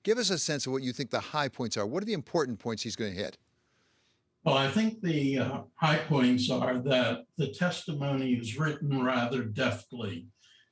Give us a sense of what you think the high points are. What are the important points he's going to hit? Well, I think the high points are that the testimony is written rather deftly.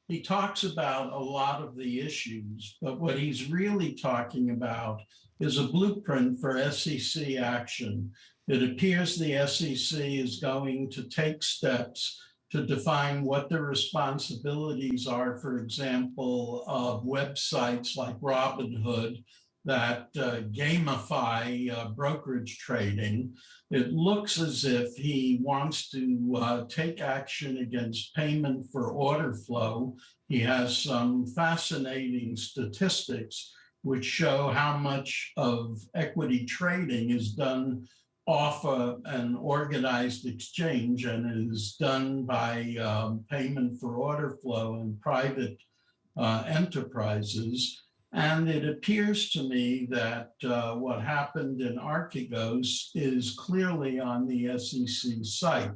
He talks about a lot of the issues, but what he's really talking about is a blueprint for SEC action. It appears the SEC is going to take steps to define what their responsibilities are, for example, of websites like Robinhood that gamify brokerage trading. It looks as if he wants to take action against payment for order flow. He has some fascinating statistics which show how much of equity trading is done off an organized exchange and is done by payment for order flow in private enterprises. And it appears to me that what happened in Archegos is clearly on the SEC site.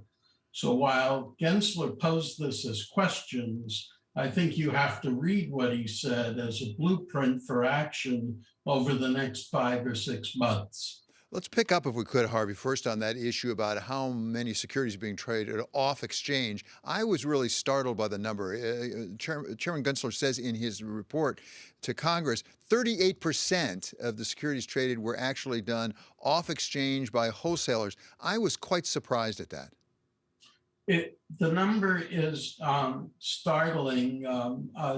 So while Gensler posed this as questions, I think you have to read what he said as a blueprint for action over the next 5 or 6 months. Let's pick up, if we could, Harvey, first on that issue about how many securities are being traded off exchange. I was really startled by the number. Chairman Gensler says in his report to Congress, 38% of the securities traded were actually done off exchange by wholesalers. I was quite surprised at that. The number is startling.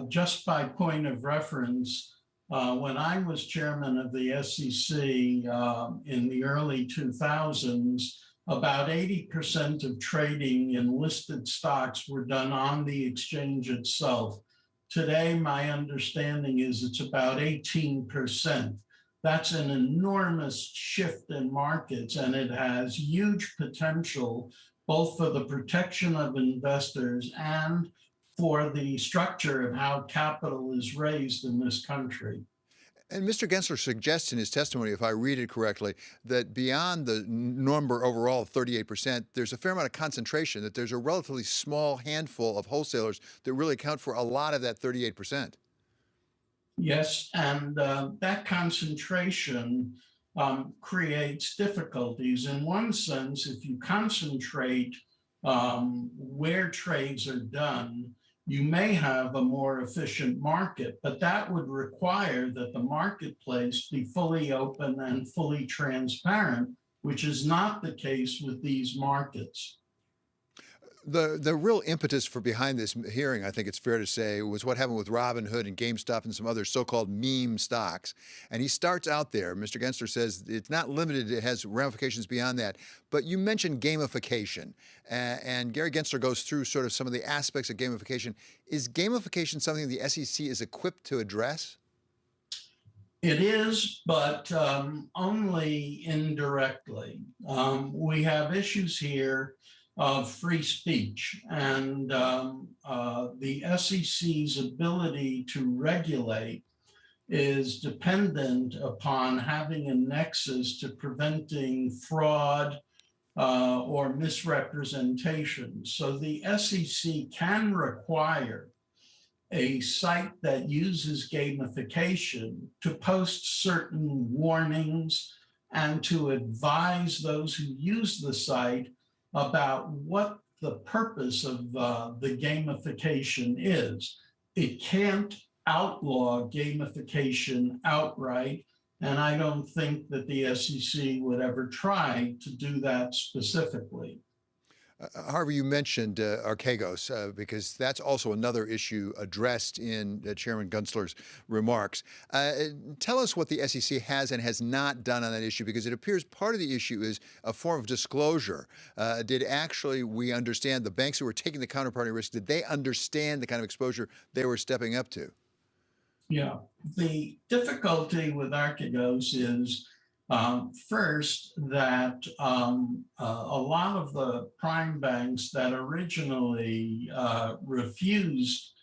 Just by point of reference, when I was chairman of the SEC in the early 2000s, about 80% of trading in listed stocks were done on the exchange itself. Today, my understanding is it's about 18%. That's an enormous shift in markets, and it has huge potential both for the protection of investors and for the structure of how capital is raised in this country. And Mr. Gensler suggests in his testimony, if I read it correctly, that beyond the number overall of 38%, there's a fair amount of concentration, that there's a relatively small handful of wholesalers that really account for a lot of that 38%. Yes, and that concentration creates difficulties. In one sense, if you concentrate where trades are done, you may have a more efficient market, but that would require that the marketplace be fully open and fully transparent, which is not the case with these markets. The real impetus for behind this hearing, I think it's fair to say, was what happened with Robinhood and GameStop and some other so-called meme stocks. And he starts out there. Mr. Gensler says it's not limited, it has ramifications beyond that. But you mentioned gamification, and Gary Gensler goes through sort of some of the aspects of gamification. Is gamification something the SEC is equipped to address? It is, but only indirectly. We have issues here of free speech, and the SEC's ability to regulate is dependent upon having a nexus to preventing fraud or misrepresentation. So the SEC can require a site that uses gamification to post certain warnings and to advise those who use the site about what the purpose of the gamification is. It can't outlaw gamification outright, and I don't think that the SEC would ever try to do that specifically. Harvey, you mentioned Archegos because that's also another issue addressed in Chairman Gensler's remarks. Tell us what the SEC has and has not done on that issue, because it appears part of the issue is a form of disclosure. Did actually we understand the banks who were taking the counterparty risk, did they understand the kind of exposure they were stepping up to? Yeah, the difficulty with Archegos is first, that a lot of the prime banks that originally refused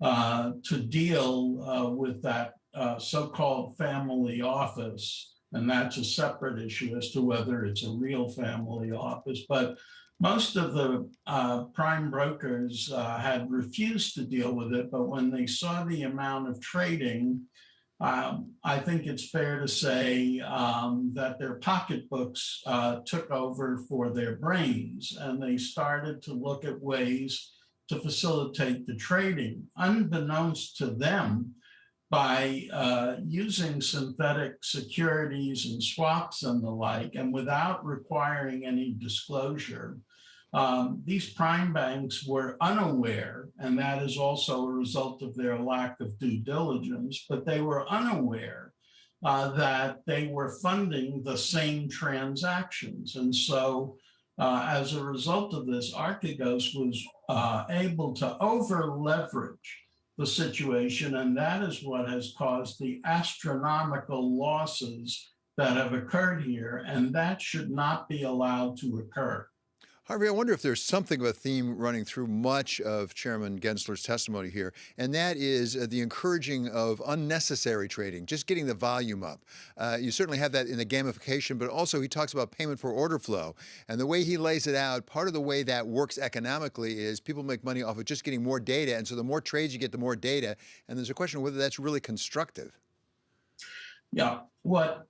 to deal with that so-called family office, and that's a separate issue as to whether it's a real family office, but most of the prime brokers had refused to deal with it, but when they saw the amount of trading, I think it's fair to say that their pocketbooks took over for their brains, and they started to look at ways to facilitate the trading, unbeknownst to them, by using synthetic securities and swaps and the like, and without requiring any disclosure. These prime banks were unaware, and that is also a result of their lack of due diligence, but they were unaware that they were funding the same transactions. And so as a result of this, Archegos was able to over leverage the situation, and that is what has caused the astronomical losses that have occurred here, and that should not be allowed to occur. Harvey, I wonder if there's something of a theme running through much of Chairman Gensler's testimony here, and that is the encouraging of unnecessary trading, just getting the volume up. You certainly have that in the gamification, but also he talks about payment for order flow. And the way he lays it out, part of the way that works economically is people make money off of just getting more data, and so the more trades you get, the more data. And there's a question of whether that's really constructive. Yeah, what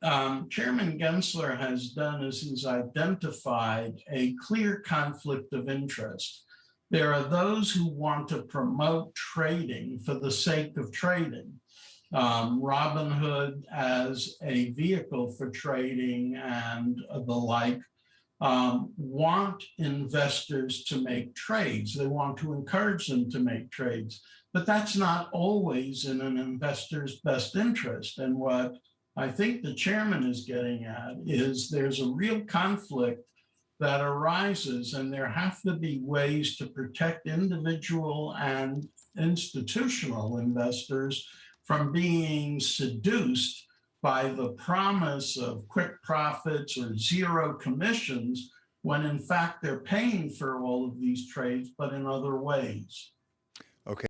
Chairman Gensler has done is he's identified a clear conflict of interest. There are those who want to promote trading for the sake of trading. Robinhood as a vehicle for trading and the like want investors to make trades. They want to encourage them to make trades, but that's not always in an investor's best interest. And what I think the chairman is getting at is there's a real conflict that arises, and there have to be ways to protect individual and institutional investors from being seduced by the promise of quick profits or zero commissions, when in fact they're paying for all of these trades, but in other ways.